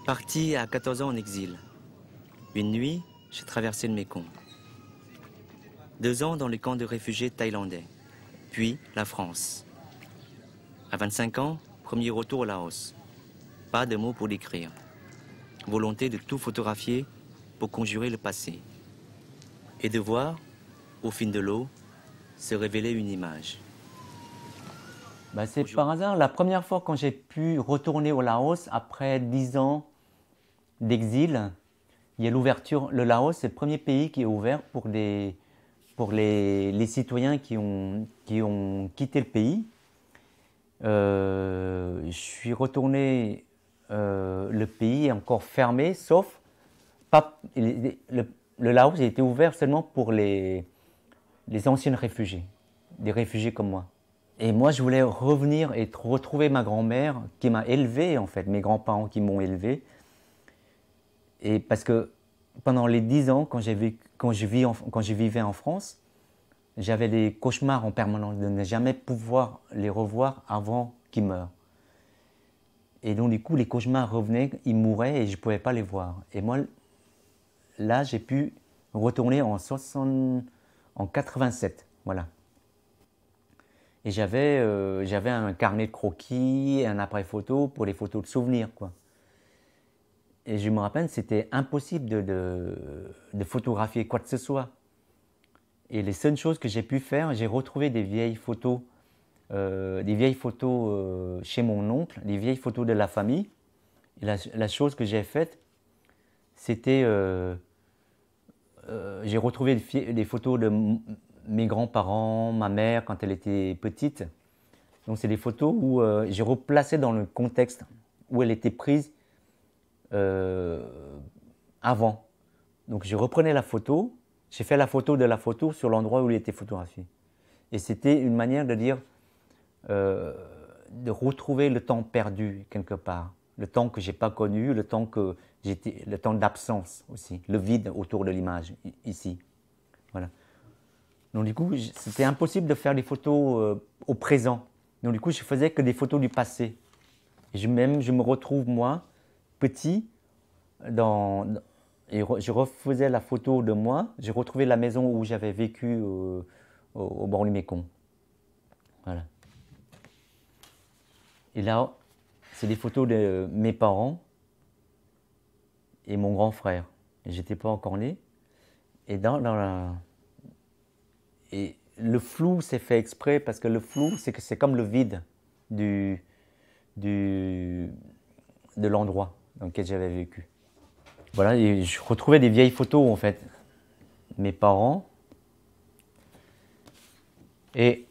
Parti à 14 ans en exil. Une nuit, j'ai traversé le Mékong. 2 ans dans les camps de réfugiés thaïlandais. Puis la France. À 25 ans, premier retour au Laos. Pas de mots pour l'écrire. Volonté de tout photographier pour conjurer le passé. Et de voir, au fil de l'eau, se révéler une image. C'est par hasard, la première fois quand j'ai pu retourner au Laos, après 10 ans d'exil, il y a l'ouverture. Le Laos, c'est le premier pays qui est ouvert pour les citoyens qui ont quitté le pays. Je suis retourné, le pays est encore fermé, sauf le Laos a été ouvert seulement pour les anciens réfugiés, des réfugiés comme moi. Et moi, je voulais revenir et retrouver ma grand-mère qui m'a élevé, en fait, mes grands-parents qui m'ont élevé. Et parce que pendant les 10 ans, quand je vivais en France, j'avais des cauchemars en permanence de ne jamais pouvoir les revoir avant qu'ils meurent. Et donc, du coup, les cauchemars revenaient, ils mouraient et je ne pouvais pas les voir. Et moi, là, j'ai pu retourner en 87, voilà. Et j'avais un carnet de croquis, un appareil photo pour les photos de souvenirs, quoi. Et je me rappelle, c'était impossible de photographier quoi que ce soit. Et les seules choses que j'ai pu faire, j'ai retrouvé des vieilles photos chez mon oncle, des vieilles photos de la famille. Et la chose que j'ai faite, c'était, j'ai retrouvé des photos de mes grands-parents, ma mère quand elle était petite. Donc c'est des photos où j'ai replacé dans le contexte où elle était prise avant. Donc je reprenais la photo, j'ai fait la photo de la photo sur l'endroit où il était photographié. Et c'était une manière de dire, de retrouver le temps perdu quelque part, le temps que j'ai pas connu, le temps d'absence aussi, le vide autour de l'image ici. Voilà. Donc du coup, c'était impossible de faire des photos au présent. Donc du coup, je faisais que des photos du passé. Et je me retrouve moi, petit, et je refaisais la photo de moi. J'ai retrouvé la maison où j'avais vécu au bord du Mékong. Voilà. Et là, c'est des photos de mes parents et mon grand frère. J'étais pas encore né. Et et le flou s'est fait exprès parce que le flou, c'est comme le vide de l'endroit dans lequel j'avais vécu. Voilà, et je retrouvais des vieilles photos en fait, mes parents. Et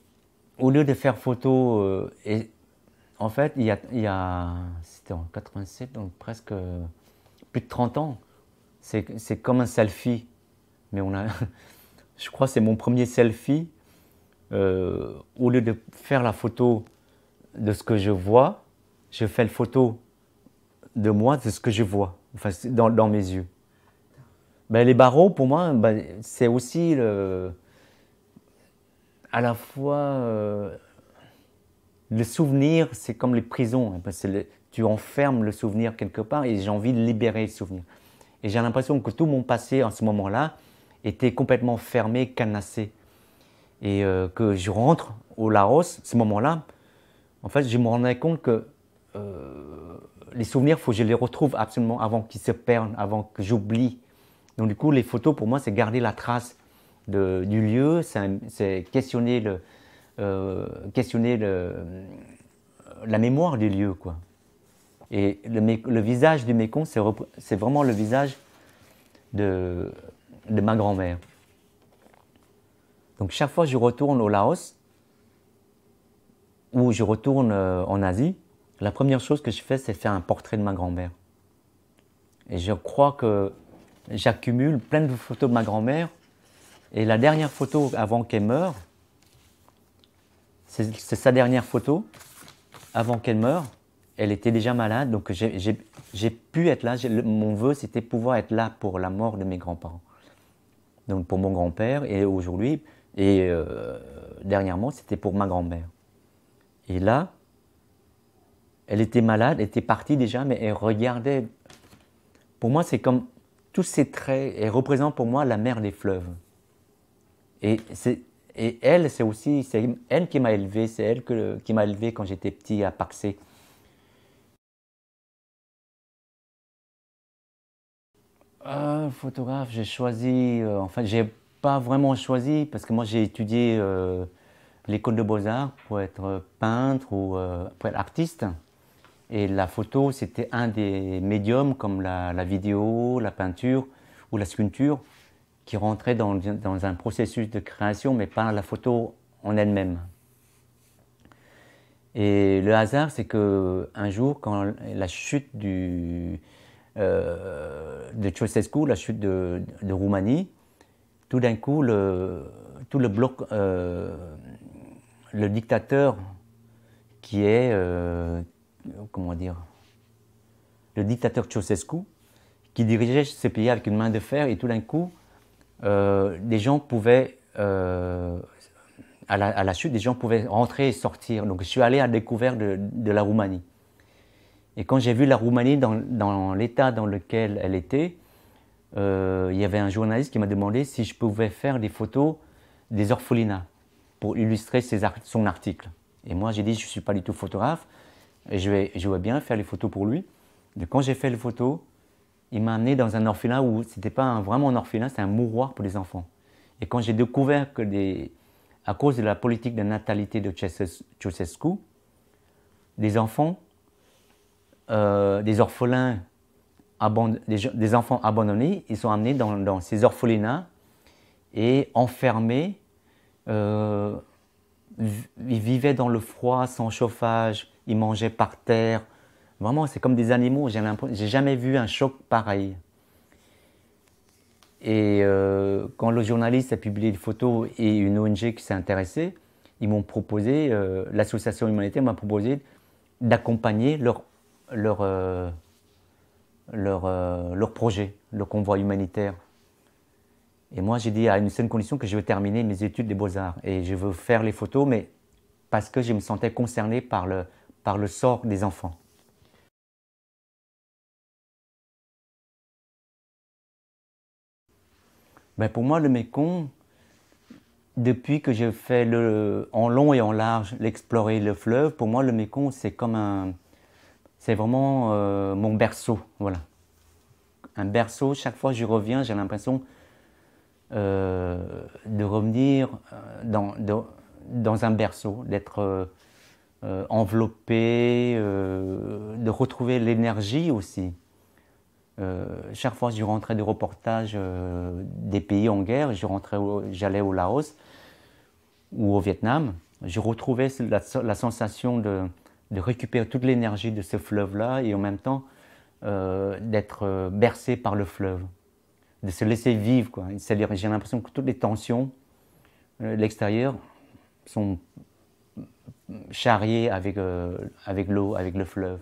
au lieu de faire photo, en fait, c'était en 87, donc presque plus de 30 ans. C'est comme un selfie, mais je crois que c'est mon premier selfie. Au lieu de faire la photo de ce que je vois, je fais la photo de moi, de ce que je vois, enfin, dans mes yeux. Les barreaux, pour moi, c'est aussi à la fois le souvenir, c'est comme les prisons. Hein, parce que tu enfermes le souvenir quelque part et j'ai envie de libérer le souvenir. Et j'ai l'impression que tout mon passé en ce moment-là était complètement fermé, cadenassé. Et que je rentre au Laos, ce moment-là, en fait, je me rendais compte que les souvenirs, il faut que je les retrouve absolument avant qu'ils se perdent, avant que j'oublie. Donc du coup, les photos, pour moi, c'est garder la trace du lieu, c'est questionner la mémoire du lieu, quoi. Et le visage du Mékong, c'est vraiment le visage de ma grand-mère. Donc chaque fois que je retourne au Laos, ou je retourne en Asie, la première chose que je fais, c'est faire un portrait de ma grand-mère. Et je crois que j'accumule plein de photos de ma grand-mère. Et la dernière photo avant qu'elle meure, c'est sa dernière photo avant qu'elle meure. Elle était déjà malade, donc j'ai pu être là. Mon vœu, c'était pouvoir être là pour la mort de mes grands-parents. Donc pour mon grand-père, et aujourd'hui, et dernièrement, c'était pour ma grand-mère. Et là, elle était malade, elle était partie déjà, mais elle regardait Pour moi, c'est comme tous ces traits et représentent pour moi la mère des fleuves. Et, et elle, c'est aussi c'est elle qui m'a élevé, c'est elle qui m'a élevé quand j'étais petit à Paxé. Photographe, j'ai choisi, enfin, j'ai pas vraiment choisi parce que moi j'ai étudié l'école de beaux-arts pour être peintre ou pour être artiste. Et la photo, c'était un des médiums comme la vidéo, la peinture ou la sculpture qui rentrait dans un processus de création, mais pas la photo en elle-même. Et le hasard, c'est que un jour, quand la chute de Ceausescu, la chute de Roumanie, tout d'un coup, tout le bloc, le dictateur qui est, comment dire, le dictateur Ceausescu, qui dirigeait ce pays avec une main de fer, et tout d'un coup, des gens pouvaient, à la chute, des gens pouvaient rentrer et sortir. Donc je suis allé à la découverte de la Roumanie. Et quand j'ai vu la Roumanie dans l'état dans lequel elle était, il y avait un journaliste qui m'a demandé si je pouvais faire des photos des orphelinats pour illustrer son article. Et moi j'ai dit je ne suis pas du tout photographe et je vais bien faire les photos pour lui. Donc quand j'ai fait les photos, il m'a amené dans un orphelinat où ce n'était pas vraiment un orphelinat, c'était un mouroir pour les enfants. Et quand j'ai découvert que à cause de la politique de natalité de Ceausescu, des enfants, des orphelins, des enfants abandonnés, ils sont amenés dans ces orphelinats et enfermés. Ils vivaient dans le froid, sans chauffage, ils mangeaient par terre. Vraiment, c'est comme des animaux. J'ai jamais vu un choc pareil. Et quand le journaliste a publié des photos et une ONG qui s'est intéressée, ils m'ont proposé, l'association humanitaire m'a proposé d'accompagner leur projet, le convoi humanitaire. Et moi, j'ai dit à une seule condition que je veux terminer mes études des beaux-arts. Et je veux faire les photos, mais parce que je me sentais concerné par le sort des enfants. Ben pour moi, le Mékong, depuis que j'ai fait en long et en large l'explorer le fleuve, pour moi, le Mékong, c'est vraiment mon berceau, voilà. Un berceau, chaque fois que j'y reviens, j'ai l'impression de revenir dans un berceau, d'être enveloppé, de retrouver l'énergie aussi. Chaque fois que je rentrais de reportages des pays en guerre, j'allais au Laos ou au Vietnam, je retrouvais la sensation de récupérer toute l'énergie de ce fleuve-là et en même temps d'être bercé par le fleuve, de se laisser vivre, quoi. C'est-à-dire, j'ai l'impression que toutes les tensions de l'extérieur sont charriées avec l'eau, avec le fleuve.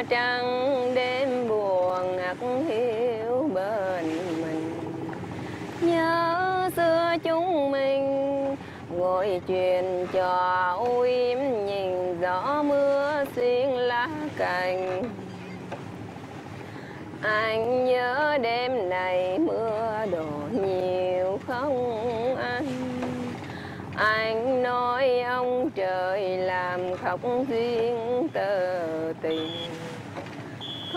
Trăng đêm buồn ngặt hiu bên mình, nhớ xưa chúng mình ngồi chuyện trò im nhìn gió mưa xuyên lá cành. Anh nhớ đêm này mưa đổ nhiều không anh nói ông trời làm khóc duyên tơ tình. Le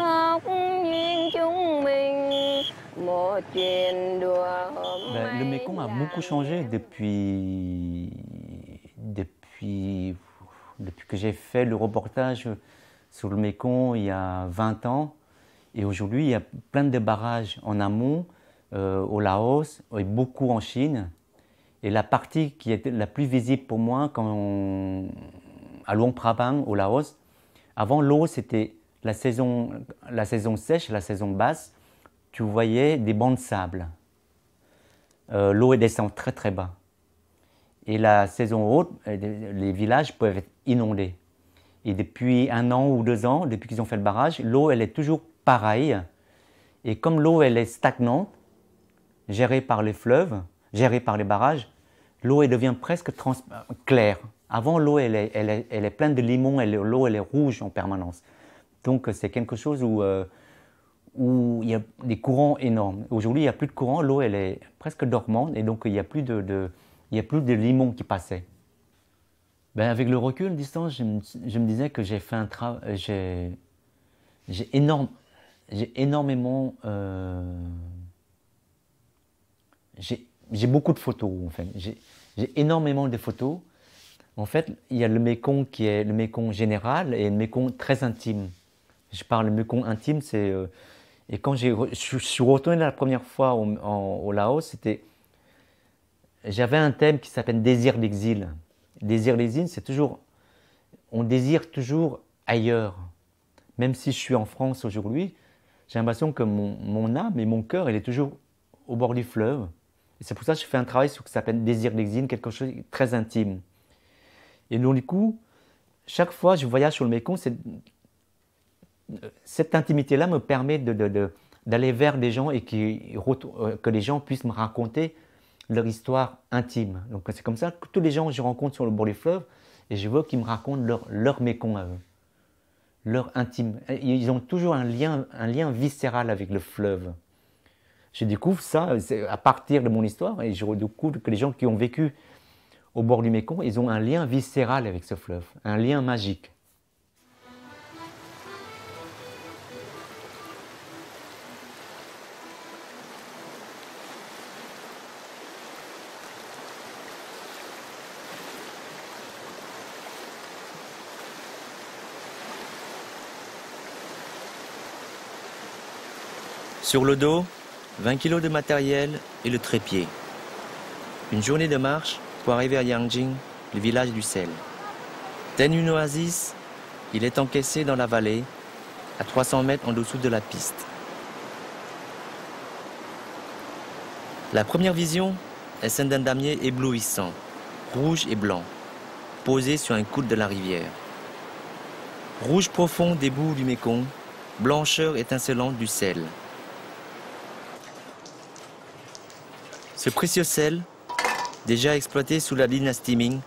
Mékong a beaucoup changé depuis que j'ai fait le reportage sur le Mékong il y a 20 ans. Et aujourd'hui, il y a plein de barrages en amont, au Laos et beaucoup en Chine. Et la partie qui était la plus visible pour moi, à Luang Prabang, au Laos, avant l'eau, c'était la saison sèche, la saison basse, tu voyais des bancs de sable. L'eau descend très très bas. Et la saison haute, les villages peuvent être inondés. Et depuis 1 an ou 2 ans, depuis qu'ils ont fait le barrage, l'eau elle est toujours pareille. Et comme l'eau elle est stagnante, gérée par les fleuves, gérée par les barrages, l'eau elle devient presque claire, Avant, l'eau, elle est pleine de limon, l'eau, elle est rouge en permanence. Donc, c'est quelque chose où il y a des courants énormes. Aujourd'hui, il n'y a plus de courant, l'eau, elle est presque dormante, et donc il n'y a plus il y a plus de limon qui passait. Ben, avec le recul, distance, je me disais que j'ai fait un travail, j'ai énormément, j'ai beaucoup de photos, en fait. J'ai énormément de photos. En fait, il y a le Mékong qui est le Mékong général et le Mékong très intime. Je parle du Mékong intime, c'est... et quand je suis retourné la première fois au Laos, j'avais un thème qui s'appelle Désir d'exil. Désir d'exil, c'est toujours... On désire toujours ailleurs. Même si je suis en France aujourd'hui, j'ai l'impression que mon âme et mon cœur, il est toujours au bord du fleuve. Et c'est pour ça que je fais un travail sur ce qui s'appelle Désir d'exil, quelque chose de très intime. Et donc, du coup, chaque fois que je voyage sur le Mékong, cette intimité-là me permet d'aller vers des gens et que les gens puissent me raconter leur histoire intime. Donc, c'est comme ça que tous les gens que je rencontre sur le bord du fleuve, et je veux qu'ils me racontent leur Mékong à eux, leur intime. Ils ont toujours un lien viscéral avec le fleuve. Je découvre ça à partir de mon histoire, et je découvre que les gens qui ont vécu au bord du Mékong, ils ont un lien viscéral avec ce fleuve, un lien magique. Sur le dos, 20 kilos de matériel et le trépied. Une journée de marche pour arriver à Yangjing, le village du sel. Tel une oasis, il est encaissé dans la vallée, à 300 mètres en dessous de la piste. La première vision est celle d'un damier éblouissant, rouge et blanc, posé sur un coude de la rivière. Rouge profond des boues du Mékong, blancheur étincelante du sel. Ce précieux sel, déjà exploité sous la dynastie Ming,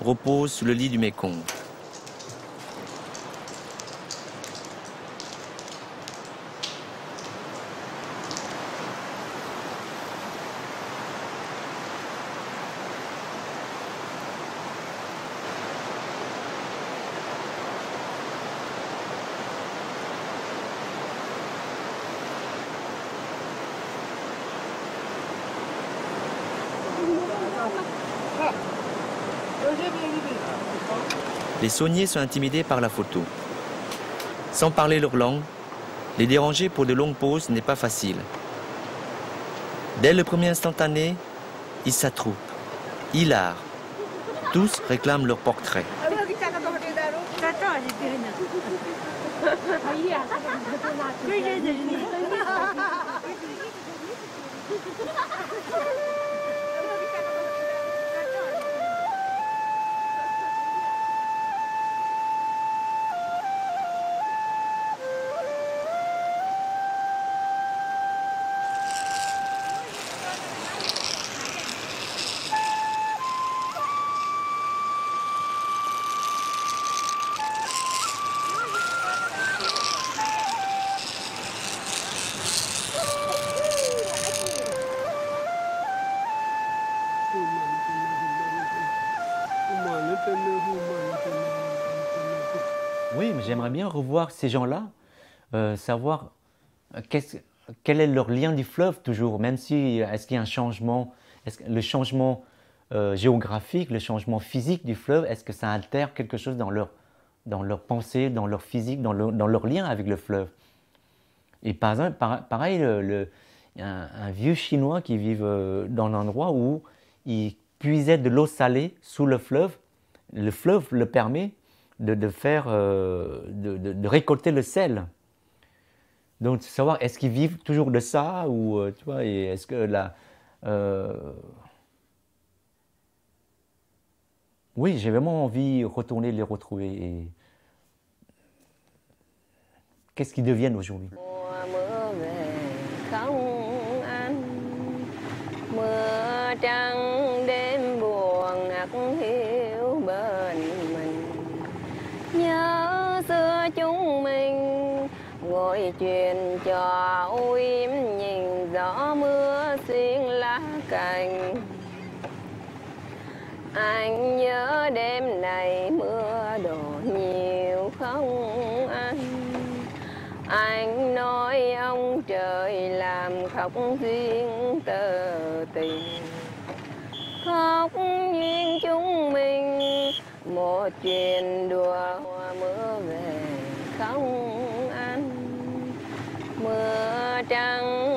repose sous le lit du Mékong. Les sauniers sont intimidés par la photo. Sans parler leur langue, les déranger pour de longues pauses n'est pas facile. Dès le premier instantané, ils s'attroupent, hilarent. Tous réclament leur portrait. Oui, mais j'aimerais bien revoir ces gens-là, savoir quel est leur lien du fleuve toujours, même si est-ce qu'il y a un changement, le changement géographique, le changement physique du fleuve, est-ce que ça altère quelque chose dans leur pensée, dans leur physique, dans leur lien avec le fleuve. Et par exemple, pareil, il y a un vieux Chinois qui vit dans un endroit où il puisait de l'eau salée sous le fleuve. Le fleuve le permet de récolter le sel. Donc, savoir est-ce qu'ils vivent toujours de ça ou tu vois, et est-ce que oui, j'ai vraiment envie de retourner les retrouver. Et qu'est-ce qu'ils deviennent aujourd'hui? Mùa về không anh, mưa trắng đêm buồn ngắt hiu bờ nói chuyện cho im nhìn gió mưa xuyên lá cành. Anh nhớ đêm này mưa đổ nhiều không anh nói ông trời làm khóc duyên tơ tình, khóc duyên chúng mình một chuyện đùa mưa về không anh. Mưa trắng